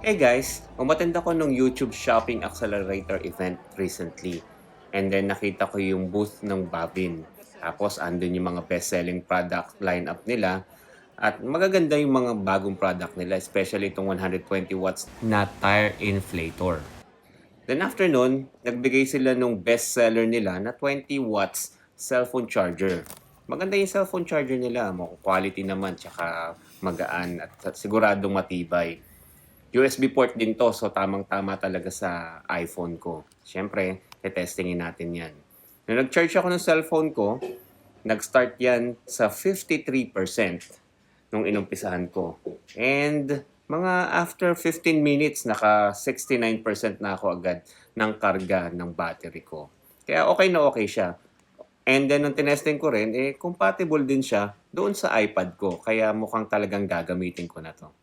Hey guys, umattend ako nung YouTube Shopping Accelerator event recently. And then nakita ko yung booth ng Bavin. Tapos andun yung mga best-selling product lineup nila. At magaganda yung mga bagong product nila, especially itong 120 watts na tire inflator. Then after nun, nagbigay sila nung best-seller nila na 20 watts cellphone charger. Maganda yung cellphone charger nila, quality naman, tsaka magaan at siguradong matibay. USB port din 'to, so tamang-tama talaga sa iPhone ko. Siyempre, te-testingin natin 'yan. Nung nag-charge ako ng cellphone ko, nag-start 'yan sa 53% nung inumpisahan ko. And mga after 15 minutes, naka 69% na ako agad ng karga ng battery ko. Kaya okay na okay siya. And then nung tinesting ko rin, compatible din siya doon sa iPad ko. Kaya mukhang talagang gagamitin ko na 'to.